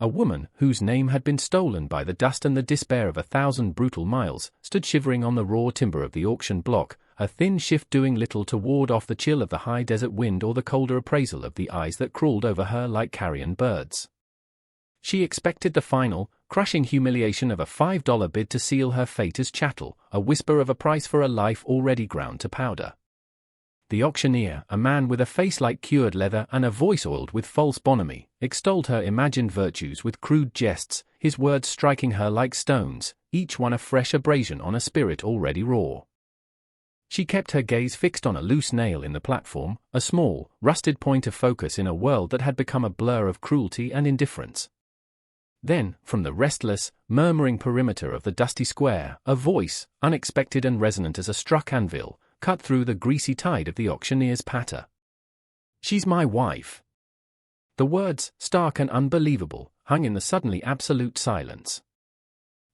A woman, whose name had been stolen by the dust and the despair of 1,000 brutal miles, stood shivering on the raw timber of the auction block, her thin shift doing little to ward off the chill of the high desert wind or the colder appraisal of the eyes that crawled over her like carrion birds. She expected the final, crushing humiliation of a $5 bid to seal her fate as chattel, a whisper of a price for a life already ground to powder. The auctioneer, a man with a face like cured leather and a voice oiled with false bonhomie, extolled her imagined virtues with crude jests, his words striking her like stones, each one a fresh abrasion on a spirit already raw. She kept her gaze fixed on a loose nail in the platform, a small, rusted point of focus in a world that had become a blur of cruelty and indifference. Then, from the restless, murmuring perimeter of the dusty square, a voice, unexpected and resonant as a struck anvil, cut through the greasy tide of the auctioneer's patter. "She's my wife." The words, stark and unbelievable, hung in the suddenly absolute silence.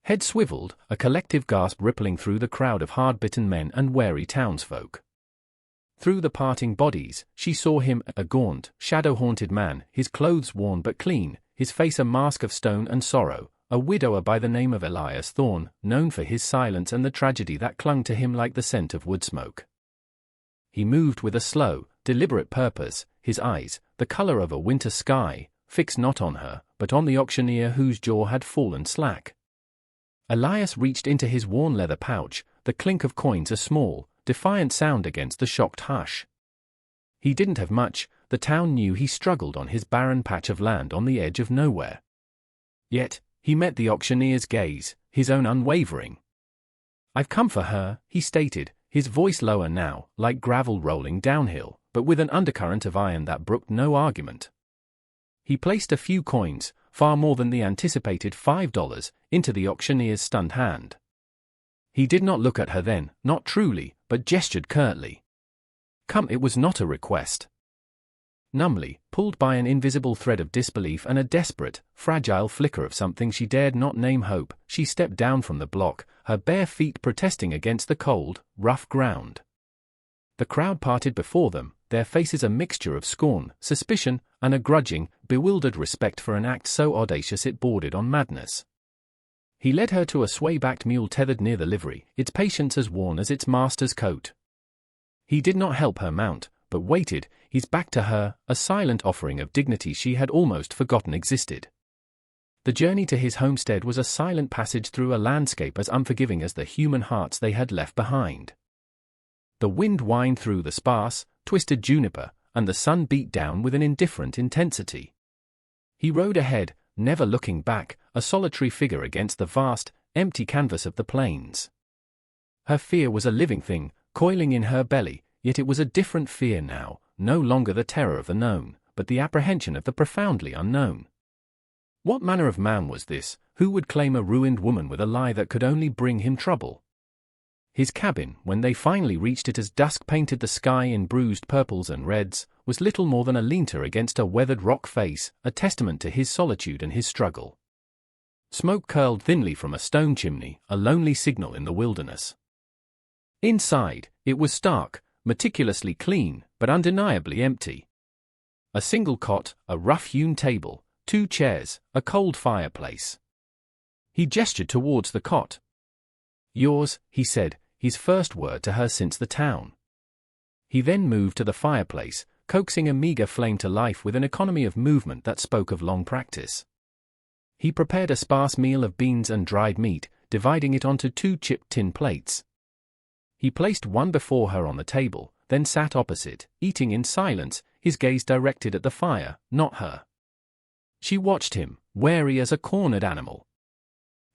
Head swiveled, a collective gasp rippling through the crowd of hard-bitten men and wary townsfolk. Through the parting bodies, she saw him, a gaunt, shadow-haunted man, his clothes worn but clean, his face a mask of stone and sorrow, a widower by the name of Elias Thorne, known for his silence and the tragedy that clung to him like the scent of wood smoke. He moved with a slow, deliberate purpose, his eyes, the color of a winter sky, fixed not on her, but on the auctioneer whose jaw had fallen slack. Elias reached into his worn leather pouch, the clink of coins a small, defiant sound against the shocked hush. He didn't have much, the town knew he struggled on his barren patch of land on the edge of nowhere. Yet, he met the auctioneer's gaze, his own unwavering. "I've come for her," he stated, his voice lower now, like gravel rolling downhill, but with an undercurrent of iron that brooked no argument. He placed a few coins, far more than the anticipated $5, into the auctioneer's stunned hand. He did not look at her then, not truly, but gestured curtly. "Come." It was not a request. Numbly, pulled by an invisible thread of disbelief and a desperate, fragile flicker of something she dared not name hope, she stepped down from the block, her bare feet protesting against the cold, rough ground. The crowd parted before them, their faces a mixture of scorn, suspicion, and a grudging, bewildered respect for an act so audacious it bordered on madness. He led her to a sway-backed mule tethered near the livery, its patience as worn as its master's coat. He did not help her mount, but waited, his back to her, a silent offering of dignity she had almost forgotten existed. The journey to his homestead was a silent passage through a landscape as unforgiving as the human hearts they had left behind. The wind whined through the sparse, twisted juniper, and the sun beat down with an indifferent intensity. He rode ahead, never looking back, a solitary figure against the vast, empty canvas of the plains. Her fear was a living thing, coiling in her belly, yet it was a different fear now, no longer the terror of the known, but the apprehension of the profoundly unknown. What manner of man was this, who would claim a ruined woman with a lie that could only bring him trouble? His cabin, when they finally reached it as dusk painted the sky in bruised purples and reds, was little more than a linter against a weathered rock face, a testament to his solitude and his struggle. Smoke curled thinly from a stone chimney, a lonely signal in the wilderness. Inside, it was stark, meticulously clean, but undeniably empty. A single cot, a rough-hewn table, 2 chairs, a cold fireplace. He gestured towards the cot. "Yours," he said, his first word to her since the town. He then moved to the fireplace, coaxing a meager flame to life with an economy of movement that spoke of long practice. He prepared a sparse meal of beans and dried meat, dividing it onto 2 chipped tin plates. He placed one before her on the table, then sat opposite, eating in silence, his gaze directed at the fire, not her. She watched him, wary as a cornered animal.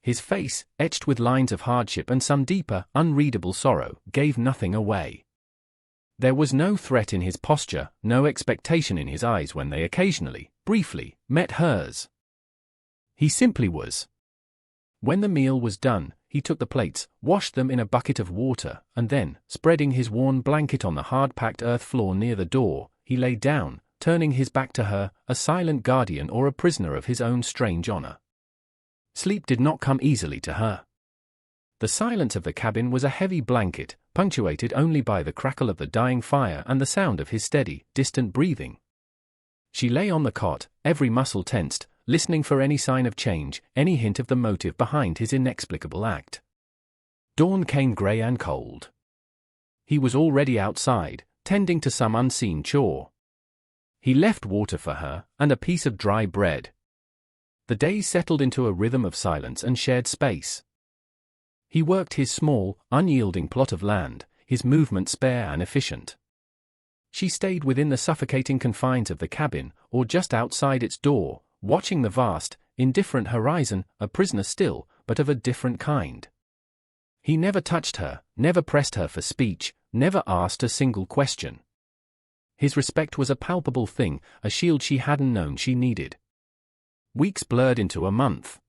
His face, etched with lines of hardship and some deeper, unreadable sorrow, gave nothing away. There was no threat in his posture, no expectation in his eyes when they occasionally, briefly, met hers. He simply was. When the meal was done, he took the plates, washed them in a bucket of water, and then, spreading his worn blanket on the hard-packed earth floor near the door, he lay down, turning his back to her, a silent guardian or a prisoner of his own strange honor. Sleep did not come easily to her. The silence of the cabin was a heavy blanket, punctuated only by the crackle of the dying fire and the sound of his steady, distant breathing. She lay on the cot, every muscle tensed, listening for any sign of change, any hint of the motive behind his inexplicable act. Dawn came grey and cold. He was already outside, tending to some unseen chore. He left water for her, and a piece of dry bread. The days settled into a rhythm of silence and shared space. He worked his small, unyielding plot of land, his movement spare and efficient. She stayed within the suffocating confines of the cabin, or just outside its door, watching the vast, indifferent horizon, a prisoner still, but of a different kind. He never touched her, never pressed her for speech, never asked a single question. His respect was a palpable thing, a shield she hadn't known she needed. Weeks blurred into a month.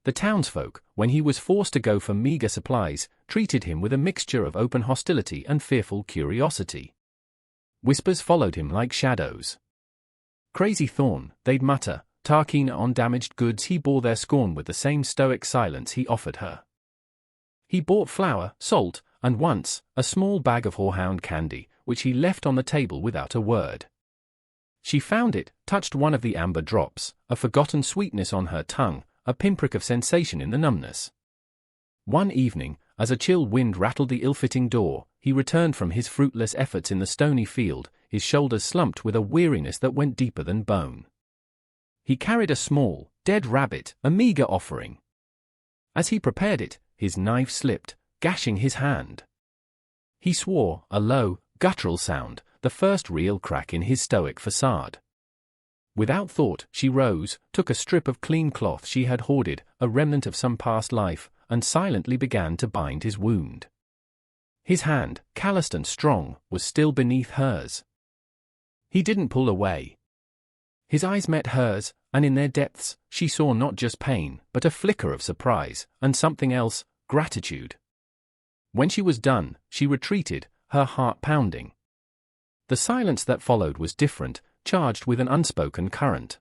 The townsfolk, when he was forced to go for meager supplies, treated him with a mixture of open hostility and fearful curiosity. Whispers followed him like shadows. "Crazy Thorn," they'd mutter, "Tarkeen on damaged goods." He bore their scorn with the same stoic silence he offered her. He bought flour, salt, and once, a small bag of horehound candy, which he left on the table without a word. She found it, touched one of the amber drops, a forgotten sweetness on her tongue, a pinprick of sensation in the numbness. One evening, as a chill wind rattled the ill-fitting door, he returned from his fruitless efforts in the stony field, his shoulders slumped with a weariness that went deeper than bone. He carried a small, dead rabbit, a meager offering. As he prepared it, his knife slipped, gashing his hand. He swore, a low, guttural sound, the first real crack in his stoic facade. Without thought, she rose, took a strip of clean cloth she had hoarded, a remnant of some past life, and silently began to bind his wound. His hand, calloused and strong, was still beneath hers. He didn't pull away. His eyes met hers, and in their depths, she saw not just pain, but a flicker of surprise, and something else, gratitude. When she was done, she retreated, her heart pounding. The silence that followed was different, charged with an unspoken current.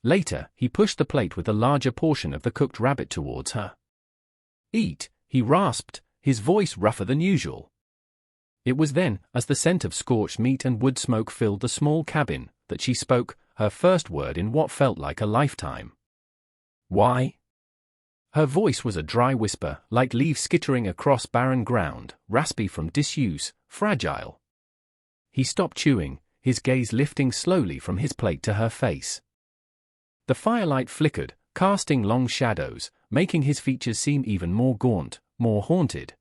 Later, he pushed the plate with the larger portion of the cooked rabbit towards her. "Eat," he rasped, his voice rougher than usual. It was then, as the scent of scorched meat and wood smoke filled the small cabin, that she spoke, her first word in what felt like a lifetime. "Why?" Her voice was a dry whisper, like leaves skittering across barren ground, raspy from disuse, fragile. He stopped chewing, his gaze lifting slowly from his plate to her face. The firelight flickered, casting long shadows, making his features seem even more gaunt, more haunted.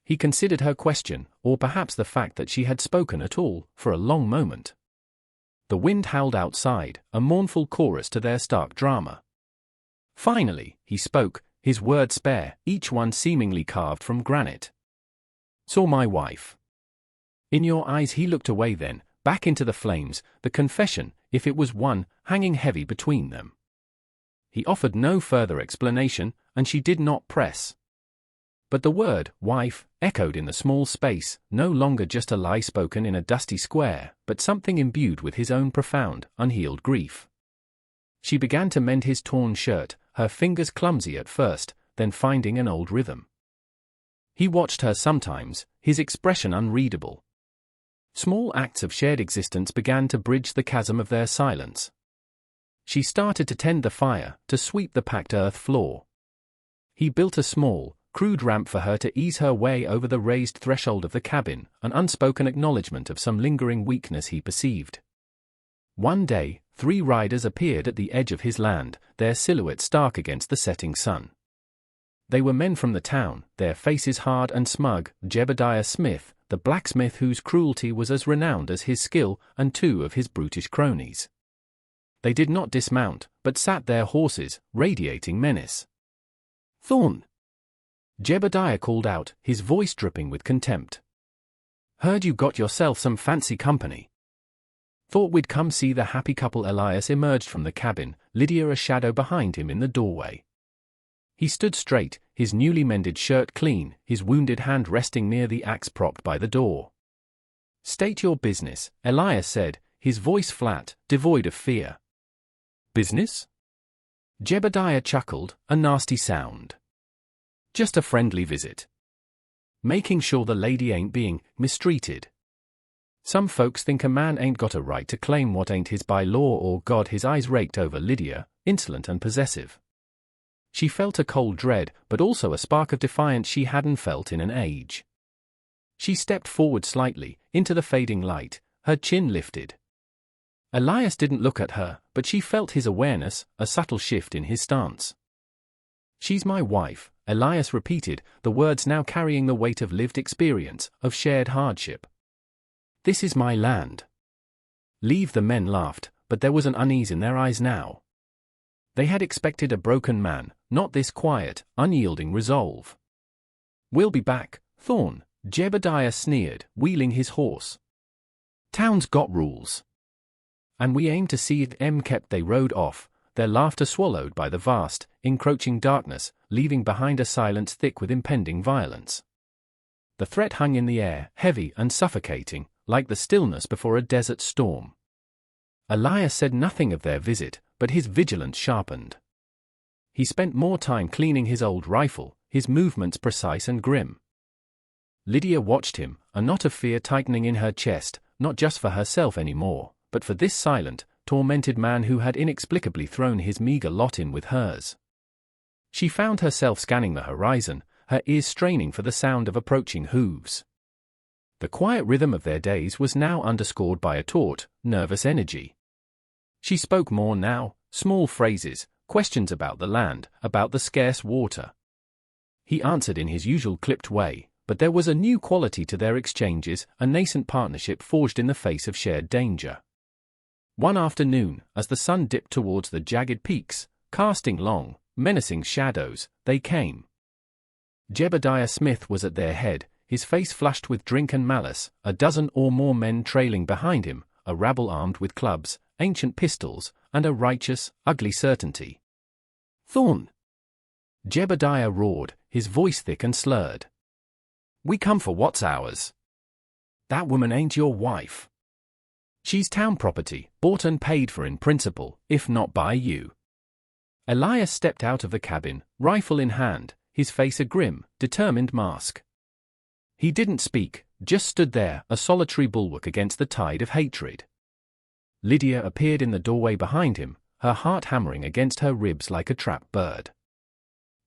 He considered her question, or perhaps the fact that she had spoken at all, for a long moment. The wind howled outside, a mournful chorus to their stark drama. Finally, he spoke, his words spare, each one seemingly carved from granite. "Saw my wife." In your eyes he looked away then, back into the flames, the confession, if it was one, hanging heavy between them. He offered no further explanation, and she did not press. But the word, wife, echoed in the small space, no longer just a lie spoken in a dusty square, but something imbued with his own profound, unhealed grief. She began to mend his torn shirt, her fingers clumsy at first, then finding an old rhythm. He watched her sometimes, his expression unreadable. Small acts of shared existence began to bridge the chasm of their silence. She started to tend the fire, to sweep the packed earth floor. He built a small, crude ramp for her to ease her way over the raised threshold of the cabin, an unspoken acknowledgement of some lingering weakness he perceived. One day, 3 riders appeared at the edge of his land, their silhouettes stark against the setting sun. They were men from the town, their faces hard and smug, Jebediah Smith, the blacksmith whose cruelty was as renowned as his skill, and 2 of his brutish cronies. They did not dismount, but sat their horses, radiating menace. "Thorn!" Jebediah called out, his voice dripping with contempt. "Heard you got yourself some fancy company." "Thought we'd come see the happy couple." Elias emerged from the cabin, Lydia a shadow behind him in the doorway. He stood straight, his newly mended shirt clean, his wounded hand resting near the axe propped by the door. "State your business," Elias said, his voice flat, devoid of fear. "Business?" Jebediah chuckled, a nasty sound. "Just a friendly visit. Making sure the lady ain't being mistreated." Some folks think a man ain't got a right to claim what ain't his by law or God. His eyes raked over Lydia, insolent and possessive. She felt a cold dread, but also a spark of defiance she hadn't felt in an age. She stepped forward slightly, into the fading light, her chin lifted. Elias didn't look at her, but she felt his awareness, a subtle shift in his stance. "She's my wife," Elias repeated, the words now carrying the weight of lived experience, of shared hardship. "This is my land." "Leave," the men laughed, but there was an unease in their eyes now. They had expected a broken man, not this quiet, unyielding resolve. "We'll be back, Thorn," Jebediah sneered, wheeling his horse. "Town's got rules. And we aim to see them kept." They rode off, their laughter swallowed by the vast, encroaching darkness, leaving behind a silence thick with impending violence. The threat hung in the air, heavy and suffocating, like the stillness before a desert storm. Elias said nothing of their visit, but his vigilance sharpened. He spent more time cleaning his old rifle, his movements precise and grim. Lydia watched him, a knot of fear tightening in her chest, not just for herself anymore, but for this silent, tormented man who had inexplicably thrown his meager lot in with hers. She found herself scanning the horizon, her ears straining for the sound of approaching hooves. The quiet rhythm of their days was now underscored by a taut, nervous energy. She spoke more now, small phrases, questions about the land, about the scarce water. He answered in his usual clipped way, but there was a new quality to their exchanges, a nascent partnership forged in the face of shared danger. One afternoon, as the sun dipped towards the jagged peaks, casting long, menacing shadows, they came. Jebediah Smith was at their head, his face flushed with drink and malice, a dozen or more men trailing behind him, a rabble armed with clubs, ancient pistols, and a righteous, ugly certainty. "Thorn!" Jebediah roared, his voice thick and slurred. "We come for what's ours. That woman ain't your wife. She's town property, bought and paid for in principle, if not by you." Elias stepped out of the cabin, rifle in hand, his face a grim, determined mask. He didn't speak, just stood there, a solitary bulwark against the tide of hatred. Lydia appeared in the doorway behind him, her heart hammering against her ribs like a trapped bird.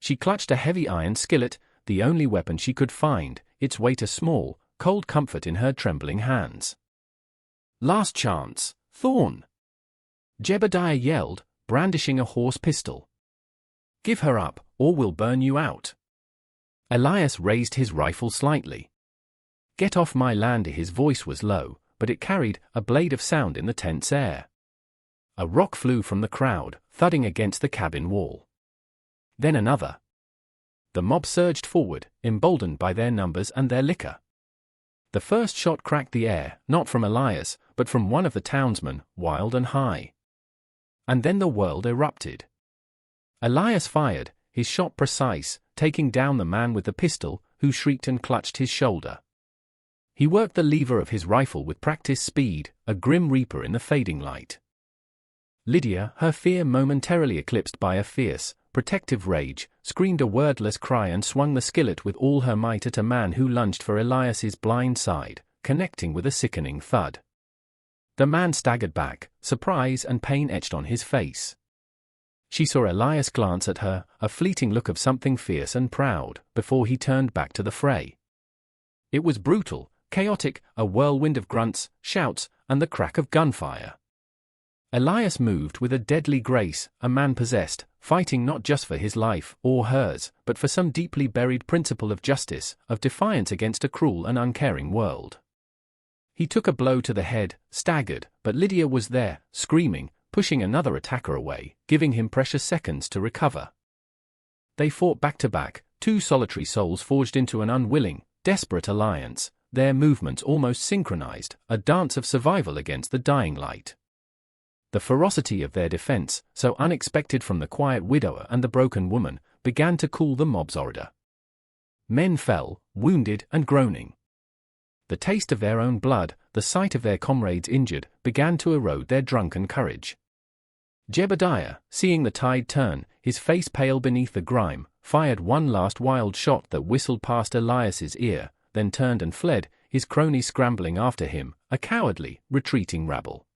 She clutched a heavy iron skillet, the only weapon she could find, its weight a small, cold comfort in her trembling hands. "Last chance, Thorn!" Jebediah yelled, brandishing a horse pistol. "Give her up, or we'll burn you out." Elias raised his rifle slightly. "Get off my land." His voice was low, but it carried a blade of sound in the tense air. A rock flew from the crowd, thudding against the cabin wall. Then another. The mob surged forward, emboldened by their numbers and their liquor. The first shot cracked the air, not from Elias, but from one of the townsmen, wild and high. And then the world erupted. Elias fired, his shot precise, taking down the man with the pistol, who shrieked and clutched his shoulder. He worked the lever of his rifle with practiced speed, a grim reaper in the fading light. Lydia, her fear momentarily eclipsed by a fierce, protective rage, screamed a wordless cry and swung the skillet with all her might at a man who lunged for Elias's blind side, connecting with a sickening thud. The man staggered back, surprise and pain etched on his face. She saw Elias glance at her, a fleeting look of something fierce and proud, before he turned back to the fray. It was brutal, chaotic, a whirlwind of grunts, shouts, and the crack of gunfire. Elias moved with a deadly grace, a man possessed, fighting not just for his life, or hers, but for some deeply buried principle of justice, of defiance against a cruel and uncaring world. He took a blow to the head, staggered, but Lydia was there, screaming, pushing another attacker away, giving him precious seconds to recover. They fought back to back, two solitary souls forged into an unwilling, desperate alliance, their movements almost synchronized, a dance of survival against the dying light. The ferocity of their defense, so unexpected from the quiet widower and the broken woman, began to cool the mob's ardor. Men fell, wounded and groaning. The taste of their own blood, the sight of their comrades injured, began to erode their drunken courage. Jebediah, seeing the tide turn, his face pale beneath the grime, fired one last wild shot that whistled past Elias's ear, then turned and fled, his cronies scrambling after him, a cowardly, retreating rabble.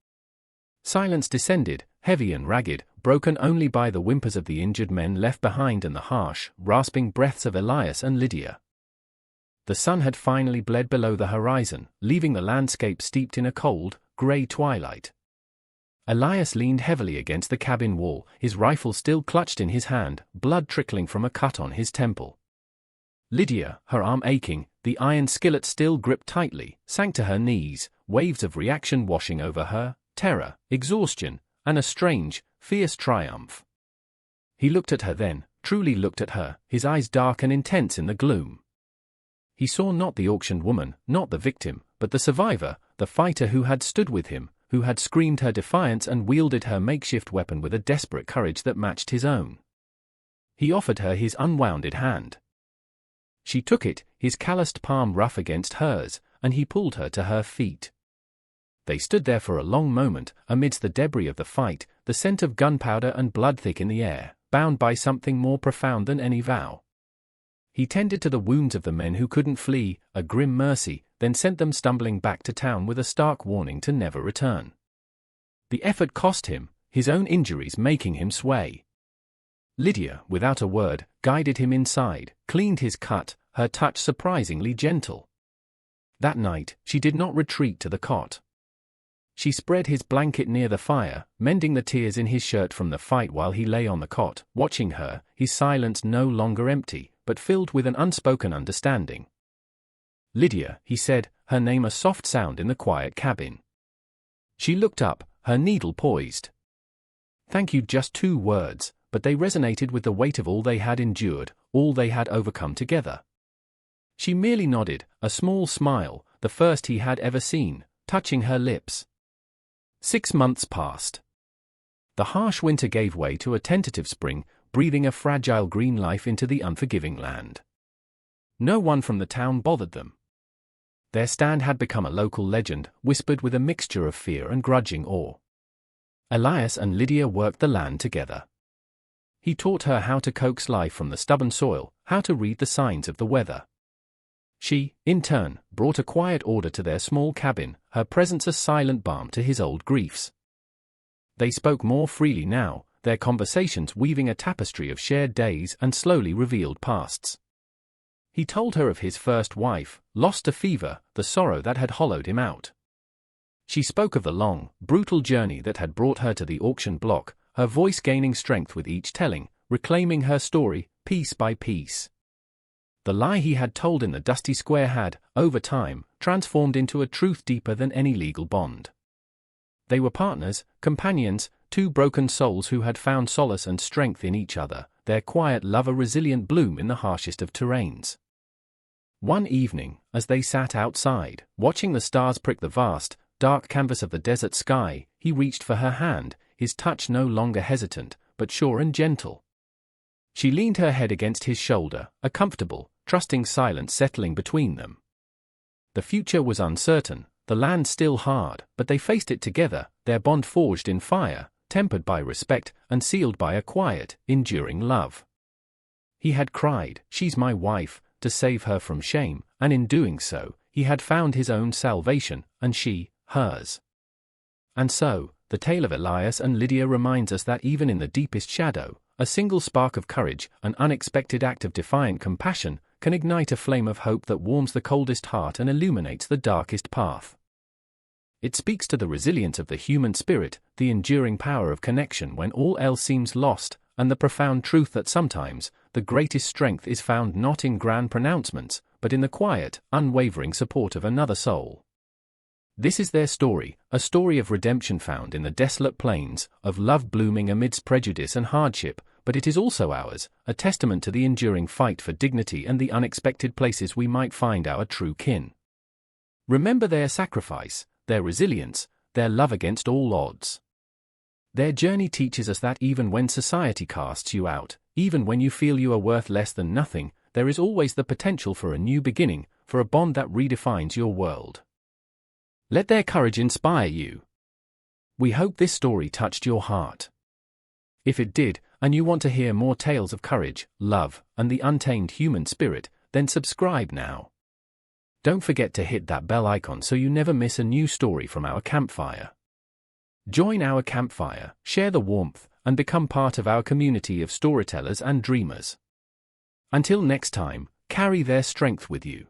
Silence descended, heavy and ragged, broken only by the whimpers of the injured men left behind and the harsh, rasping breaths of Elias and Lydia. The sun had finally bled below the horizon, leaving the landscape steeped in a cold, grey twilight. Elias leaned heavily against the cabin wall, his rifle still clutched in his hand, blood trickling from a cut on his temple. Lydia, her arm aching, the iron skillet still gripped tightly, sank to her knees, waves of reaction washing over her, terror, exhaustion, and a strange, fierce triumph. He looked at her then, truly looked at her, his eyes dark and intense in the gloom. He saw not the auctioned woman, not the victim, but the survivor, the fighter who had stood with him, who had screamed her defiance and wielded her makeshift weapon with a desperate courage that matched his own. He offered her his unwounded hand. She took it, his calloused palm rough against hers, and he pulled her to her feet. They stood there for a long moment, amidst the debris of the fight, the scent of gunpowder and blood thick in the air, bound by something more profound than any vow. He tended to the wounds of the men who couldn't flee, a grim mercy, then sent them stumbling back to town with a stark warning to never return. The effort cost him, his own injuries making him sway. Lydia, without a word, guided him inside, cleaned his cut, her touch surprisingly gentle. That night, she did not retreat to the cot. She spread his blanket near the fire, mending the tears in his shirt from the fight while he lay on the cot, watching her, his silence no longer empty, but filled with an unspoken understanding. "Lydia," he said, her name a soft sound in the quiet cabin. She looked up, her needle poised. "Thank you," just 2 words, but they resonated with the weight of all they had endured, all they had overcome together. She merely nodded, a small smile, the first he had ever seen, touching her lips. 6 months passed. The harsh winter gave way to a tentative spring, breathing a fragile green life into the unforgiving land. No one from the town bothered them. Their stand had become a local legend, whispered with a mixture of fear and grudging awe. Elias and Lydia worked the land together. He taught her how to coax life from the stubborn soil, how to read the signs of the weather. She, in turn, brought a quiet order to their small cabin, her presence a silent balm to his old griefs. They spoke more freely now, their conversations weaving a tapestry of shared days and slowly revealed pasts. He told her of his first wife, lost to fever, the sorrow that had hollowed him out. She spoke of the long, brutal journey that had brought her to the auction block, her voice gaining strength with each telling, reclaiming her story, piece by piece. The lie he had told in the dusty square had, over time, transformed into a truth deeper than any legal bond. They were partners, companions, 2 broken souls who had found solace and strength in each other, their quiet love a resilient bloom in the harshest of terrains. One evening, as they sat outside, watching the stars prick the vast, dark canvas of the desert sky, he reached for her hand, his touch no longer hesitant, but sure and gentle. She leaned her head against his shoulder, a comfortable, trusting silence settling between them. The future was uncertain, the land still hard, but they faced it together, their bond forged in fire, tempered by respect, and sealed by a quiet, enduring love. He had cried, "She's my wife," to save her from shame, and in doing so, he had found his own salvation, and she, hers. And so, the tale of Elias and Lydia reminds us that even in the deepest shadow, a single spark of courage, an unexpected act of defiant compassion, can ignite a flame of hope that warms the coldest heart and illuminates the darkest path. It speaks to the resilience of the human spirit, the enduring power of connection when all else seems lost, and the profound truth that sometimes, the greatest strength is found not in grand pronouncements, but in the quiet, unwavering support of another soul. This is their story, a story of redemption found in the desolate plains, of love blooming amidst prejudice and hardship, but it is also ours, a testament to the enduring fight for dignity and the unexpected places we might find our true kin. Remember their sacrifice, their resilience, their love against all odds. Their journey teaches us that even when society casts you out, even when you feel you are worth less than nothing, there is always the potential for a new beginning, for a bond that redefines your world. Let their courage inspire you. We hope this story touched your heart. If it did, and you want to hear more tales of courage, love, and the untamed human spirit, then subscribe now. Don't forget to hit that bell icon so you never miss a new story from our campfire. Join our campfire, share the warmth, and become part of our community of storytellers and dreamers. Until next time, carry their strength with you.